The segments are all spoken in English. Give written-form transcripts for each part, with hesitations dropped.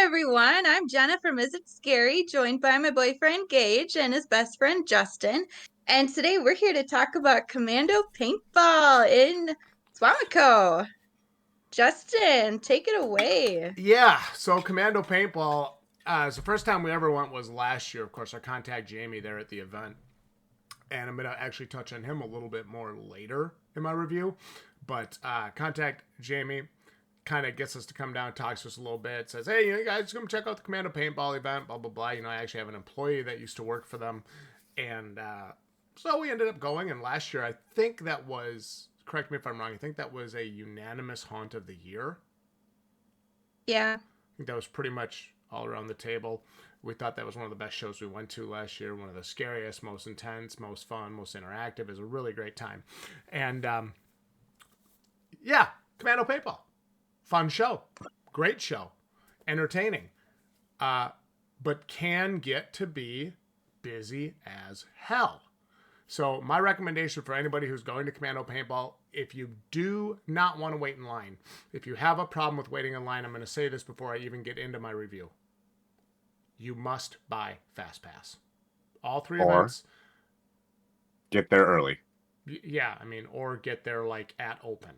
everyone. I'm Jenna from Is It Scary, joined by my boyfriend Gage and his best friend Justin. And today we're here to talk about Commando Paintball in Suamico. Justin, take it away. Yeah, so Commando Paintball, the first time we ever went was last year. Of course, I contacted Jamie there at the event. And I'm going to actually touch on him a little bit more later in my review. But contact Jamie, kind of gets us to come down, talks to us a little bit, says, hey, you guys come check out the Commando Paintball event, blah, blah, blah. I actually have an employee that used to work for them. And so we ended up going. And last year, I think that was, correct me if I'm wrong, I think that was a unanimous haunt of the year. Yeah. I think that was pretty much all around the table. We thought that was one of the best shows we went to last year. One of the scariest, most intense, most fun, most interactive. It was a really great time. And yeah, Commando Paintball. Fun show. Great show. Entertaining. But can get to be busy as hell. So my recommendation for anybody who's going to Commando Paintball, if you do not want to wait in line, if you have a problem with waiting in line, I'm going to say this before I even get into my review. You must buy Fast Pass. All three events. Get there early. Yeah, or get there like at open.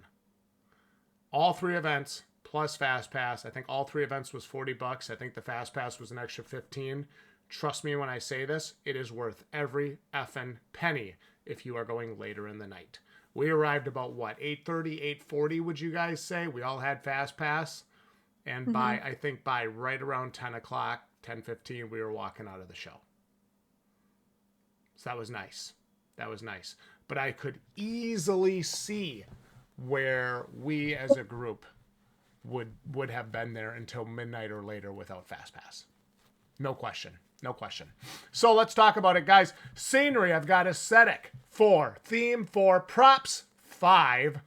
All three events plus Fast Pass. I think all three events was $40. I think the Fast Pass was an extra $15. Trust me when I say this, it is worth every effing penny if you are going later in the night. We arrived about, 8:30, 8:40, would you guys say? We all had Fast Pass. And by right around 10 o'clock, 10:15, we were walking out of the show. So that was nice. But I could easily see where we as a group would have been there until midnight or later without Fast Pass. No question. So let's talk about it, guys. Scenery, I've got aesthetic 4, theme 4, props 5,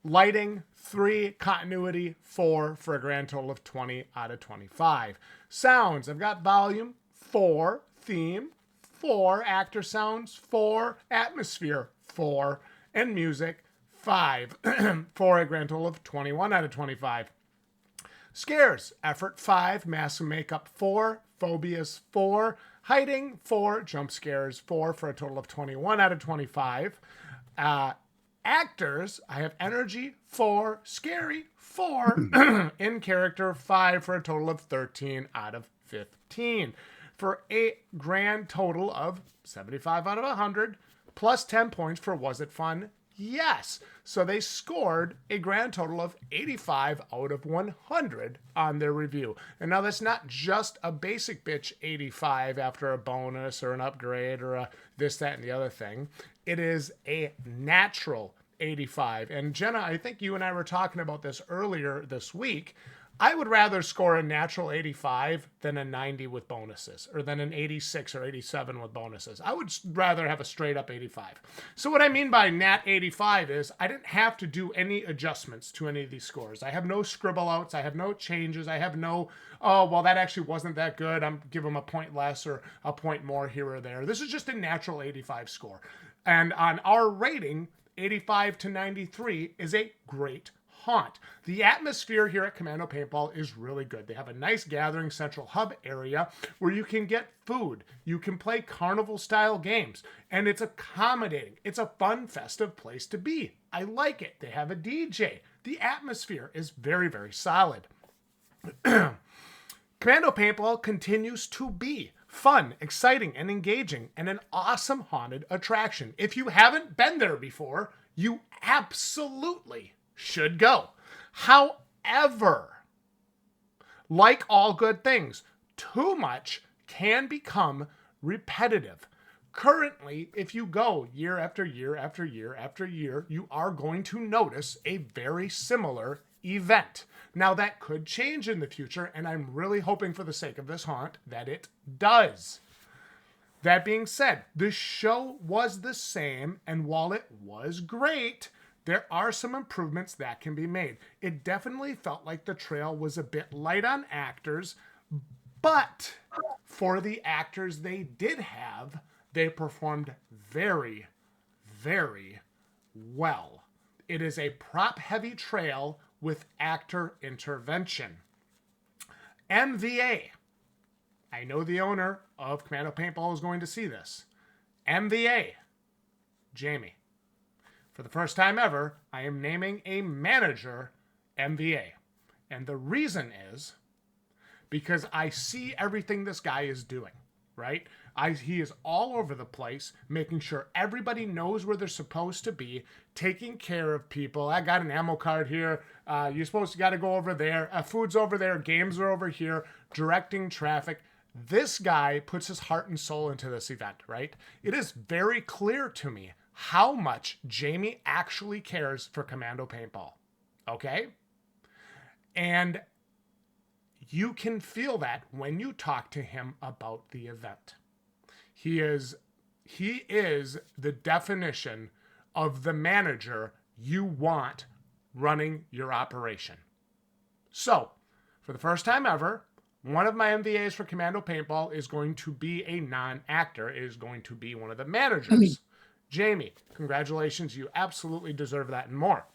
lighting 3, continuity 4 for a grand total of 20 out of 25. Sounds, I've got volume 4, theme 4, actor sounds 4, atmosphere 4, and music 5 for a grand total of 21 out of 25. Scares, effort 5, mask and makeup 4, phobias 4, hiding 4, jump scares 4 for a total of 21 out of 25. Actors, I have energy 4, scary 4, in character 5 for a total of 13 out of 15. For a grand total of 75 out of 100, plus 10 points for was it fun? Yes. So they scored a grand total of 85 out of 100 on their review. And now that's not just a basic bitch 85 after a bonus or an upgrade or a this, that, and the other thing. It is a natural 85. And Jenna, I think you and I were talking about this earlier this week. I would rather score a natural 85 than a 90 with bonuses, or than an 86 or 87 with bonuses. I would rather have a straight up 85. So what I mean by nat 85 is I didn't have to do any adjustments to any of these scores. I have no scribble outs. I have no changes. I have no, that actually wasn't that good. I'm give them a point less or a point more here or there. This is just a natural 85 score. And on our rating, 85 to 93 is a great haunt. The atmosphere here at Commando Paintball is really good. They have a nice gathering central hub area where you can get food. You can play carnival style games, and it's accommodating. It's a fun, festive place to be. I like it. They have a DJ. The atmosphere is very, very solid. Commando Paintball continues to be fun, exciting, and engaging, and an awesome haunted attraction. If you haven't been there before, you absolutely should go. However, like all good things, too much can become repetitive. Currently, if you go year after year after year after year, you are going to notice a very similar event. Now, that could change in the future, and I'm really hoping for the sake of this haunt that it does. That being said, the show was the same, and while it was great, there are some improvements that can be made. It definitely felt like the trail was a bit light on actors, but for the actors they did have, they performed very, very well. It is a prop-heavy trail with actor intervention. MVA. I know the owner of Commando Paintball is going to see this. MVA. Jamie. For the first time ever, I am naming a manager MVA. And the reason is because I see everything this guy is doing, right? He is all over the place, making sure everybody knows where they're supposed to be, taking care of people. I got an ammo card here. You're supposed to got to go over there. Food's over there. Games are over here. Directing traffic. This guy puts his heart and soul into this event, right? It is very clear to me how much Jamie actually cares for Commando Paintball, okay? And you can feel that when you talk to him about the event. He is the definition of the manager you want running your operation. So, for the first time ever, one of my MVAs for Commando Paintball is going to be a non-actor, is going to be one of the managers. Jamie, congratulations. You absolutely deserve that and more.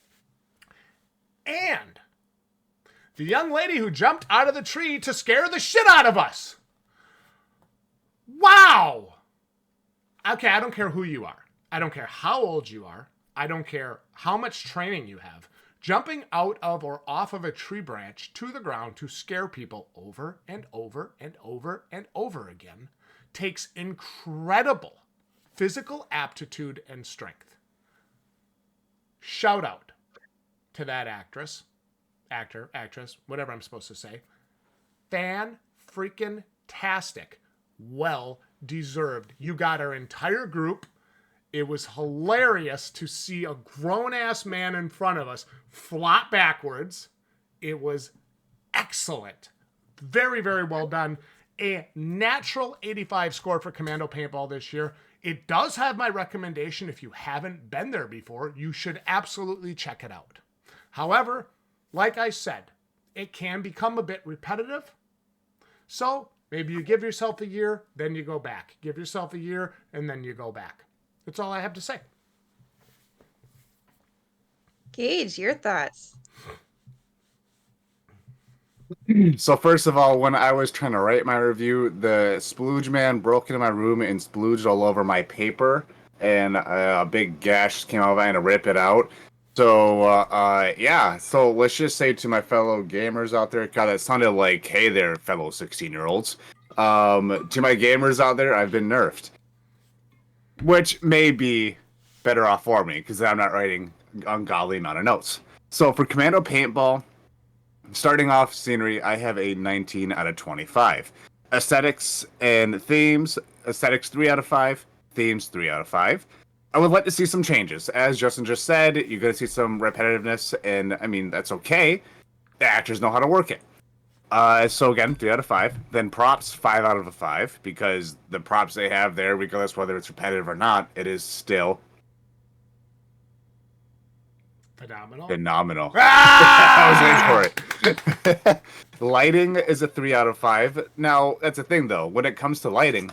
And the young lady who jumped out of the tree to scare the shit out of us. Wow. Okay, I don't care who you are. I don't care how old you are. I don't care how much training you have. Jumping out of or off of a tree branch to the ground to scare people over and over and over and over again takes incredible physical aptitude and strength. Shout out to that actress, whatever I'm supposed to say. Fan-freaking-tastic. Well deserved. You got our entire group. It was hilarious to see a grown-ass man in front of us flop backwards. It was excellent. Very, very well done. A natural 85 score for Commando Paintball this year. It does have my recommendation. If you haven't been there before, you should absolutely check it out. However, like I said, it can become a bit repetitive. So maybe you give yourself a year, then you go back. Give yourself a year, and then you go back. That's all I have to say. Gage, your thoughts? So first of all, when I was trying to write my review, the splooge man broke into my room and splooged all over my paper, and a big gash came out. I had to rip it out. So yeah. So let's just say to my fellow gamers out there, God, that sounded like, hey there, fellow 16-year-olds. To my gamers out there, I've been nerfed, which may be better off for me because I'm not writing ungodly amount of notes. So for Commando Paintball, starting off scenery, I have a 19 out of 25. Aesthetics and themes, aesthetics 3 out of 5, themes 3 out of 5. I would like to see some changes. As Justin just said, you're going to see some repetitiveness, and I mean, that's okay. The actors know how to work it. So again, 3 out of 5. Then props, 5 out of 5, because the props they have there, regardless whether it's repetitive or not, it is still phenomenal. I was waiting for it. Lighting is a 3 out of 5. Now, that's the thing, though. When it comes to lighting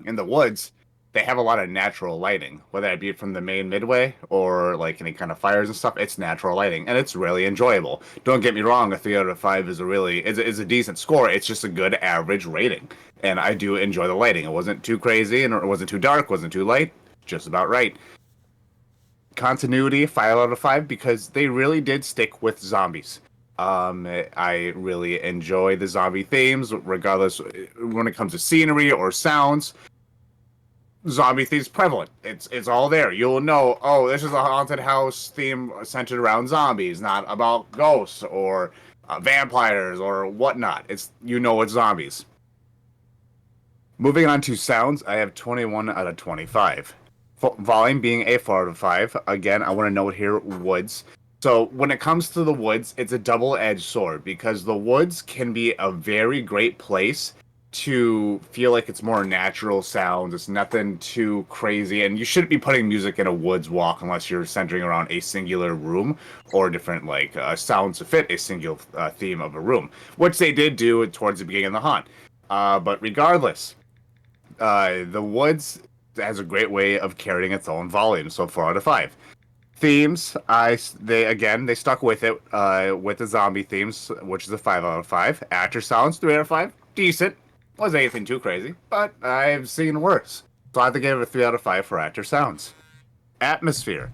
in the woods, they have a lot of natural lighting, whether it be from the main midway or like any kind of fires and stuff. It's natural lighting, and it's really enjoyable. Don't get me wrong, a 3 out of 5 is a decent score. It's just a good average rating, and I do enjoy the lighting. It wasn't too crazy, and it wasn't too dark, wasn't too light, just about right. Continuity, 5 out of 5, because they really did stick with zombies. I really enjoy the zombie themes, regardless when it comes to scenery or sounds. Zombie themes prevalent. It's all there. You'll know, oh, this is a haunted house theme centered around zombies, not about ghosts or vampires or whatnot. It's zombies. Moving on to sounds, I have 21 out of 25. Volume being a 4 out of 5. Again, I want to note here, woods. So when it comes to the woods, it's a double-edged sword, because the woods can be a very great place to feel like it's more natural sounds. It's nothing too crazy, and you shouldn't be putting music in a woods walk unless you're centering around a singular room or different sounds to fit a single theme of a room, which they did do towards the beginning of the hunt. But regardless, the woods has a great way of carrying its own volume, so 4 out of 5. Themes, they stuck with it with the zombie themes, which is a 5 out of 5. Actor sounds 3 out of 5, decent. Wasn't anything too crazy, but I've seen worse, so I have to give it a 3 out of 5 for actor sounds. Atmosphere,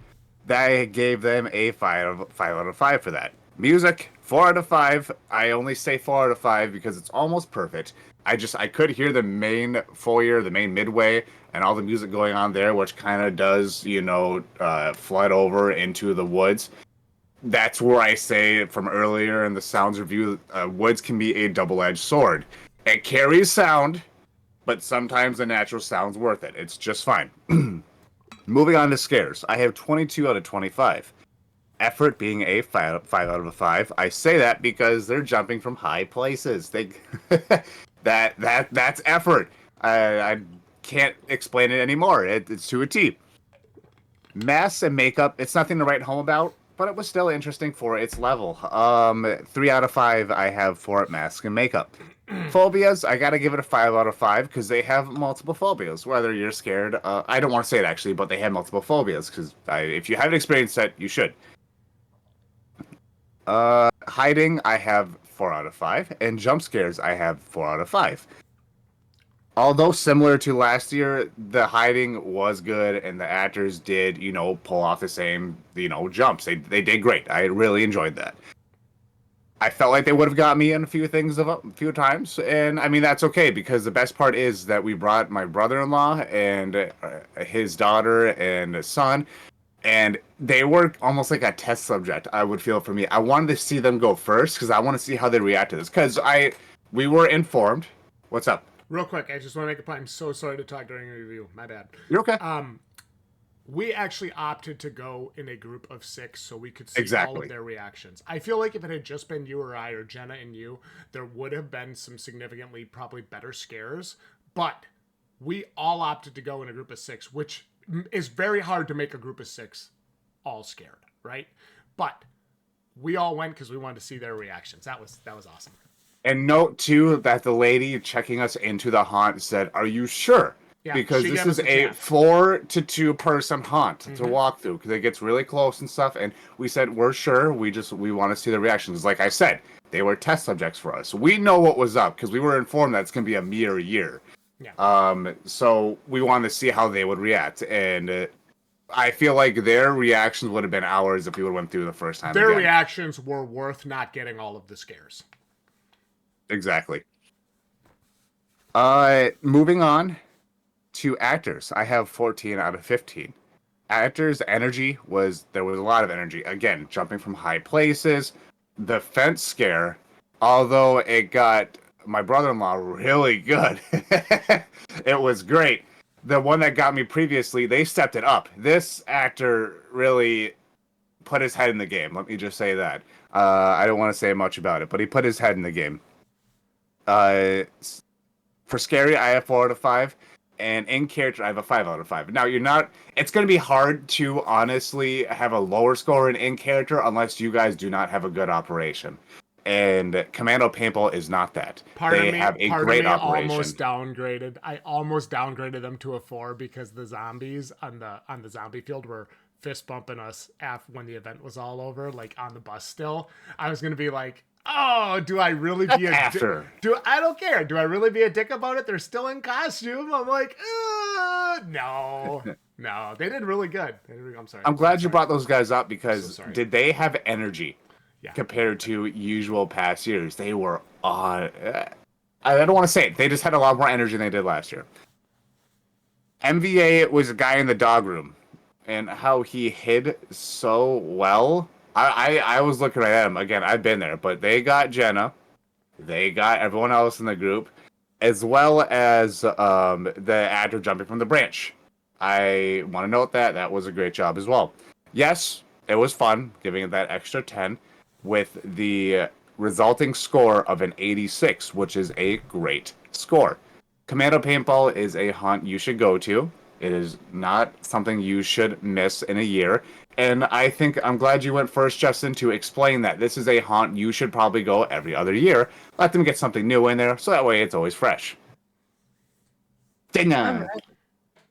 I gave them a 5 out of 5 for that. Music, 4 out of 5. I only say 4 out of 5 because it's almost perfect. I could hear the main foyer, the main midway, and all the music going on there, which kind of does, flood over into the woods. That's where I say from earlier in the sounds review, woods can be a double-edged sword. It carries sound, but sometimes the natural sound's worth it. It's just fine. Moving on to scares, I have 22 out of 25. Effort being a 5 out of 5. I say that because they're jumping from high places. That's effort. I can't explain it anymore. It's to a T. Masks and makeup, it's nothing to write home about, but it was still interesting for its level. 3 out of 5 I have for mask and makeup. Phobias, I gotta give it a 5 out of 5 because they have multiple phobias. Whether you're scared, I don't want to say it actually, but they have multiple phobias because if you haven't experienced that, you should. Hiding, I have 4 out of 5, and jump scares, I have 4 out of 5. Although similar to last year, the hiding was good, and the actors did, pull off the same, jumps. They did great. I really enjoyed that. I felt like they would have got me in a few things a few times, and I mean that's okay because the best part is that we brought my brother-in-law and his daughter and his son, and they were almost like a test subject. I would feel for me. I wanted to see them go first because I want to see how they react to this. Because we were informed. What's up? Real quick, I just want to make a point. I'm so sorry to talk during a review. My bad. You're okay. We actually opted to go in a group of 6 so we could see Exactly. all of their reactions. I feel like if it had just been you or I or Jenna and you, there would have been some significantly probably better scares. But we all opted to go in a group of 6, which is very hard to make a group of 6 all scared, right? But we all went because we wanted to see their reactions. That was awesome. And note too that the lady checking us into the haunt said, "Are you sure?" Yeah, because she this gave is us a a chance. 4 to 2 person haunt to walk through because it gets really close and stuff. And we said we're sure. We want to see the reactions. Like I said, they were test subjects for us. We know what was up because we were informed that it's going to be a mere year. Yeah. So we wanted to see how they would react, and I feel like their reactions would have been ours if we would have went through the first time. Their again. reactions were worth not getting all of the scares. Exactly. Moving on to actors. I have 14 out of 15. Actors' energy there was a lot of energy. Again, jumping from high places. The fence scare, although it got my brother-in-law really good. It was great. The one that got me previously, they stepped it up. This actor really put his head in the game. Let me just say that. I don't want to say much about it, but he put his head in the game. For scary, I have 4 out of 5, and in character, I have a 5 out of 5. Now, it's going to be hard to honestly have a lower score in character unless you guys do not have a good operation. And Commando Paintball is not that. They have a great operation. I almost downgraded them to a 4 because the zombies on the zombie field were fist bumping us when the event was all over, like on the bus still. I was going to be like, oh, do I really be a after? I don't care. Do I really be a dick about it? They're still in costume. I'm like, no. No, they did really good. I'm sorry. I'm glad you brought those guys up because did they have energy compared to usual past years? They were on. I don't want to say it. They just had a lot more energy than they did last year. MVA was a guy in the dog room, and how he hid so well. I was looking at him again. I've been there, but they got Jenna, they got everyone else in the group, as well as the actor jumping from the branch. I want to note that was a great job as well. Yes, it was fun giving it that extra 10 with the resulting score of an 86, which is a great score. Commando Paintball is a hunt you should go to. It is not something you should miss in a year. And I think I'm glad you went first, Justin, to explain that this is a haunt you should probably go every other year. Let them get something new in there, so that way it's always fresh. Jenna.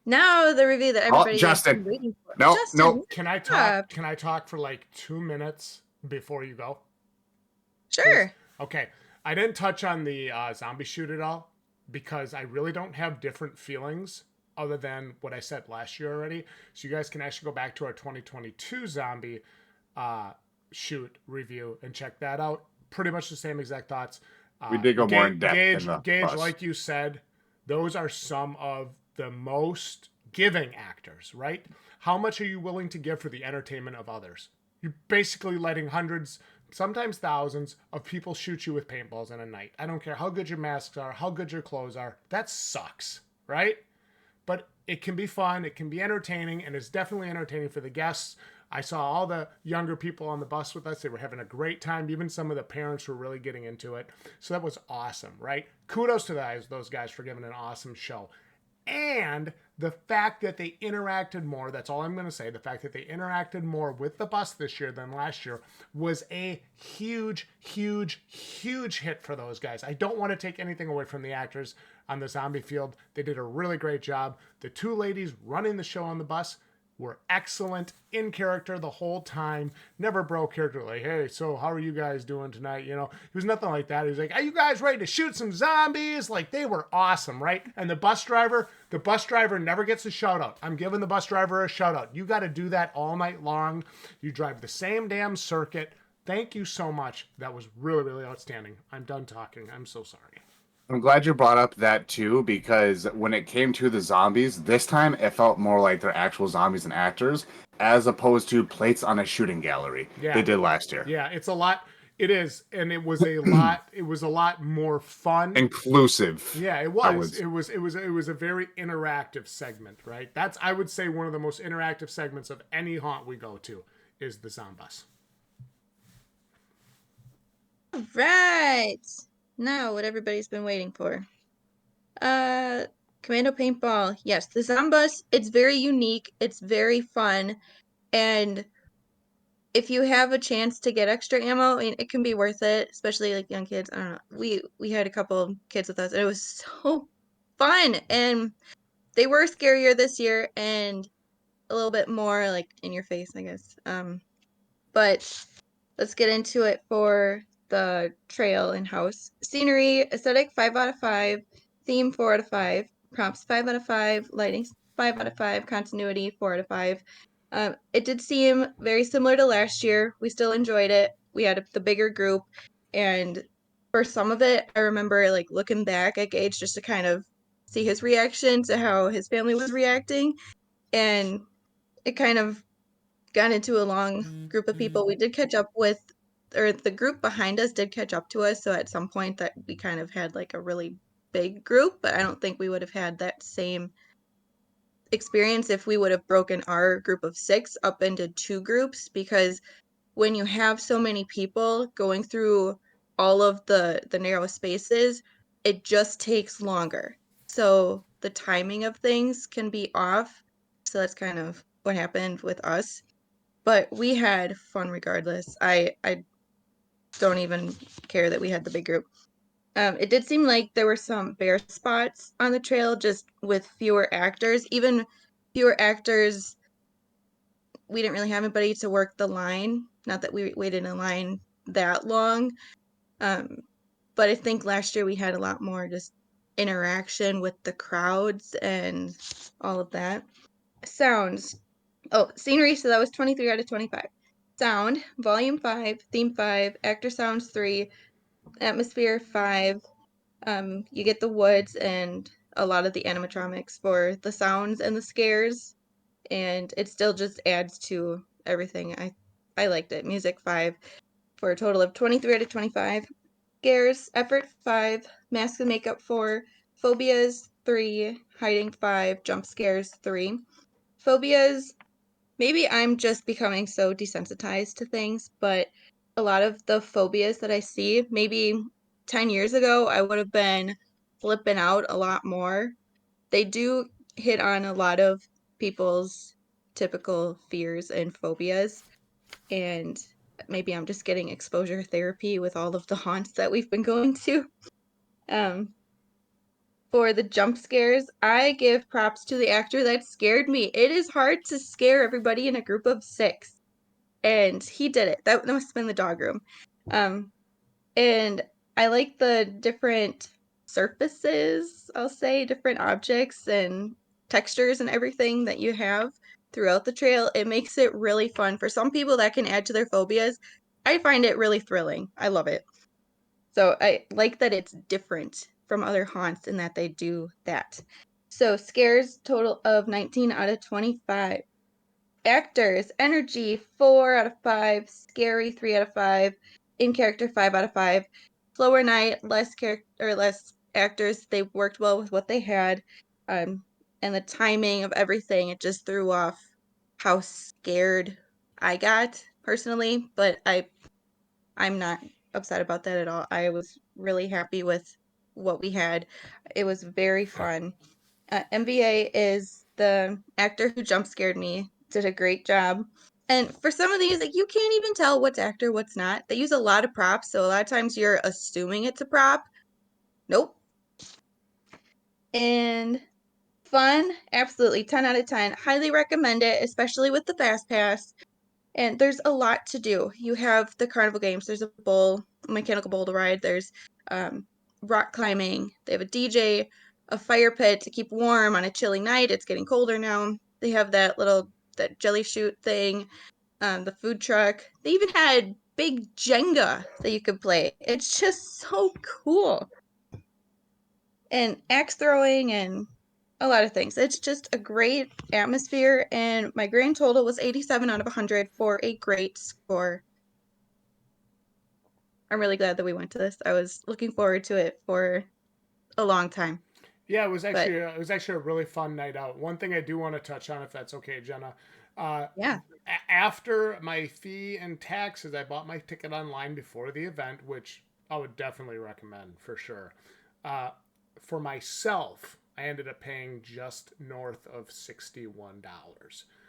Now the review that everybody has Justin. been waiting for. No, Justin, no. Can I what's talk? up? Can I talk for like 2 minutes before you go? Please? Sure. Okay. I didn't touch on the zombie shoot at all because I really don't have different feelings other than what I said last year already. So you guys can actually go back to our 2022 zombie shoot review and check that out. Pretty much the same exact thoughts. We did go more in depth Gage, in the Gage, bus. like you said, those are some of the most giving actors, right? How much are you willing to give for the entertainment of others? You're basically letting hundreds, sometimes thousands, of people shoot you with paintballs in a night. I don't care how good your masks are, how good your clothes are. That sucks, right? But it can be fun, it can be entertaining, and it's definitely entertaining for the guests. I saw all the younger people on the bus with us. They were having a great time. Even some of the parents were really getting into it. So that was awesome, right? Kudos to those guys for giving an awesome show. And the fact that they interacted more, that's all I'm going to say, the fact that they interacted more with the bus this year than last year was a huge, huge, huge hit for those guys. I don't want to take anything away from the actors on the zombie field. They did a really great job. The two ladies running the show on the bus were excellent, in character the whole time, never broke character, like, hey, so how are you guys doing tonight? You know, it was nothing like that. He was like, are you guys ready to shoot some zombies? Like, they were awesome, right? And the bus driver never gets a shout out. I'm giving the bus driver a shout out. You got to do that all night long. You drive the same damn circuit. Thank you so much. That was really, really outstanding. I'm done talking. I'm so sorry. I'm glad you brought up that too, because when it came to the zombies, this time it felt more like they're actual zombies and actors, as opposed to plates on a shooting gallery they did last year. Yeah, it's a lot. It is, and it was a lot. It was a lot more fun, inclusive. Yeah, it was. It was a very interactive segment, right? That's, I would say, one of the most interactive segments of any haunt we go to is the Zombus. All right. Now what everybody's been waiting for. Commando Paintball. Yes, the Zombus, it's very unique. It's very fun. And if you have a chance to get extra ammo, I mean, it can be worth it, especially like young kids. I don't know. We had a couple kids with us, and it was so fun. And they were scarier this year and a little bit more like in your face, I guess. But let's get into it for the trail and house. Scenery, aesthetic 5 out of 5, theme 4 out of 5, props 5 out of 5, lighting 5 out of 5, continuity 4 out of 5. It did seem very similar to last year. We still enjoyed it. We had the bigger group, and for some of it, I remember like looking back at Gage just to kind of see his reaction to how his family was reacting, and it kind of got into a long group of people. We did catch up with, or the group behind us did catch up to us. So at some point that we kind of had like a really big group, but I don't think we would have had that same experience if we would have broken our group of 6 up into 2 groups, because when you have so many people going through all of the narrow spaces, it just takes longer. So the timing of things can be off. So that's kind of what happened with us. But we had fun regardless. I don't even care that we had the big group. It did seem like there were some bare spots on the trail, just with fewer actors. Even fewer actors. We didn't really have anybody to work the line. Not that we waited in line that long. But I think last year we had a lot more just interaction with the crowds and all of that. Sounds. Oh, scenery, so that was 23 out of 25. Sound, volume 5, theme 5, actor sounds 3, atmosphere 5. You get the woods and a lot of the animatronics for the sounds and the scares, and it still just adds to everything. I liked it. Music 5 for a total of 23 out of 25. Scares, effort 5, mask and makeup 4, phobias 3, hiding 5, jump scares 3. Phobias, maybe I'm just becoming so desensitized to things, but a lot of the phobias that I see, maybe 10 years ago, I would have been flipping out a lot more. They do hit on a lot of people's typical fears and phobias, and maybe I'm just getting exposure therapy with all of the haunts that we've been going to. Um, for the jump scares, I give props to the actor that scared me. It is hard to scare everybody in a group of 6. And he did it. That must have been the dog room. And I like the different surfaces, I'll say, different objects and textures and everything that you have throughout the trail. It makes it really fun. For some people, that can add to their phobias. I find it really thrilling. I love it. So I like that it's different from other haunts in that they do that. So scares total of 19 out of 25. Actors, energy 4 out of 5, scary 3 out of 5, in character 5 out of 5. Slower night, less character or less actors. They worked well with what they had, and the timing of everything. It just threw off how scared I got personally, but I'm not upset about that at all. I was really happy with what we had. It was very fun. MVA is the actor who jump scared me. Did a great job. And for some of these, like you can't even tell what's actor, what's not. They use a lot of props, so a lot of times you're assuming it's a prop. Nope. And fun, absolutely 10 out of 10. Highly recommend it, especially with the Fast Pass. And there's a lot to do. You have the carnival games. There's a mechanical bowl to ride. There's rock climbing. They have a DJ, a fire pit to keep warm on a chilly night. It's getting colder now. They have that jelly chute thing, the food truck. They even had big Jenga that you could play. It's just so cool. And axe throwing and a lot of things. It's just a great atmosphere, and my grand total was 87 out of 100 for a great score. I'm really glad that we went to this. I was looking forward to it for a long time. Yeah, it was actually a really fun night out. One thing I do want to touch on, if that's okay, Jenna. Yeah. After my fee and taxes, I bought my ticket online before the event, which I would definitely recommend for sure. For myself, I ended up paying just north of $61.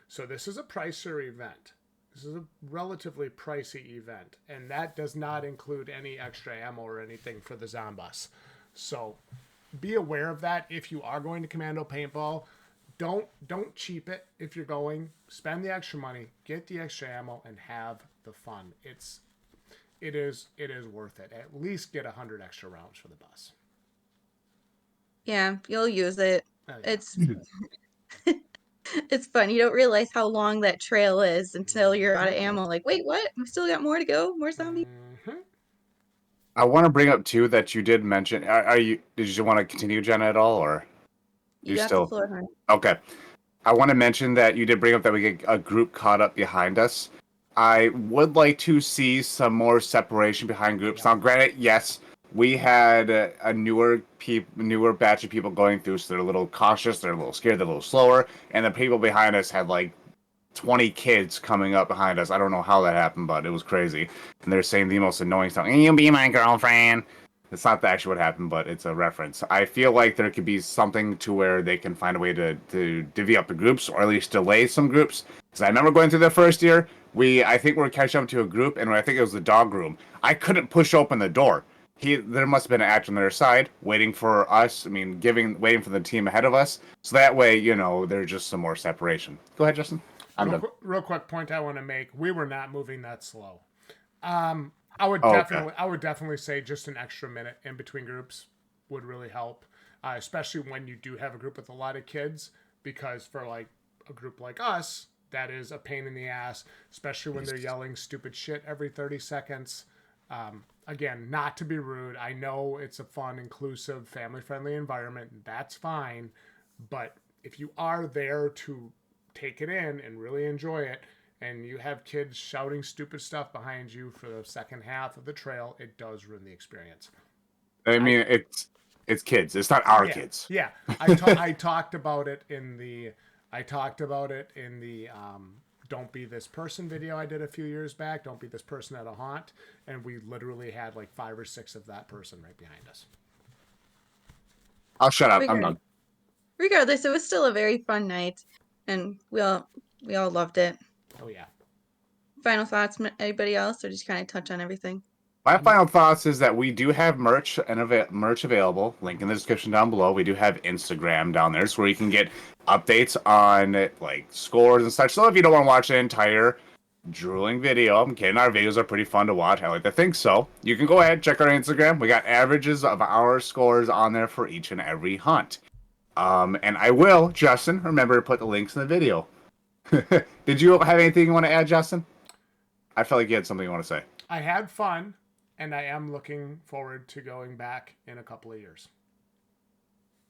So this is a pricier event. This is a relatively pricey event, and that does not include any extra ammo or anything for the Zombus. So be aware of that if you are going to Commando Paintball. Don't cheap it if you're going. Spend the extra money, get the extra ammo, and have the fun. It is worth it. At least get 100 extra rounds for the bus. Yeah, you'll use it. Oh, yeah. It's fun. You don't realize how long that trail is until you're out of ammo. Like, wait, what? We still got more to go? More zombies? Mm-hmm. I want to bring up too that you did mention. Are you? Did you want to continue, Jenna, at all, or You got the floor, honey. Okay. I want to mention that you did bring up that we get a group caught up behind us. I would like to see some more separation behind groups. Now, granted, yes, we had a newer batch of people going through, so they're a little cautious, they're a little scared, they're a little slower, and the people behind us had like 20 kids coming up behind us. I don't know how that happened, but it was crazy. And they're saying the most annoying stuff. You be my girlfriend. It's not actually what happened, but it's a reference. I feel like there could be something to where they can find a way to divvy up the groups, or at least delay some groups. Because I remember going through the first year, I think we were catching up to a group, and I think it was the dog room. I couldn't push open the door. There must have been an actor on their side, waiting for us. Waiting for the team ahead of us. So that way, there's just some more separation. Go ahead, Justin. Real quick point I want to make: we were not moving that slow. I would definitely say just an extra minute in between groups would really help, especially when you do have a group with a lot of kids. Because for like a group like us, that is a pain in the ass, especially when they're yelling stupid shit every 30 seconds. Again, not to be rude. I know it's a fun, inclusive, family-friendly environment. That's fine, but if you are there to take it in and really enjoy it, and you have kids shouting stupid stuff behind you for the second half of the trail, it does ruin the experience. It's kids. It's not our kids. Yeah, I talked about it in the Don't Be This Person video I did a few years back. Don't be this person at a haunt, and we literally had like 5 or 6 of that person right behind us. I'll shut up. I'm done. Regardless, it was still a very fun night, and we all loved it. Oh yeah. Final thoughts, anybody else, or just kind of touch on everything? My final thoughts is that we do have merch and merch available. Link in the description down below. We do have Instagram down there, so where you can get updates on like scores and such. So if you don't want to watch the entire drooling video, I'm kidding. Our videos are pretty fun to watch. I like to think so. You can go ahead check our Instagram. We got averages of our scores on there for each and every hunt. And I will, Justin, remember to put the links in the video. Did you have anything you want to add, Justin? I felt like you had something you want to say. I had fun, and I am looking forward to going back in a couple of years.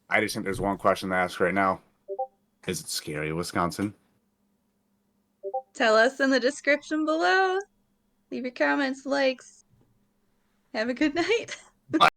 I just think there's one question to ask right now. Is it scary, Wisconsin? Tell us in the description below. Leave your comments, likes. Have a good night.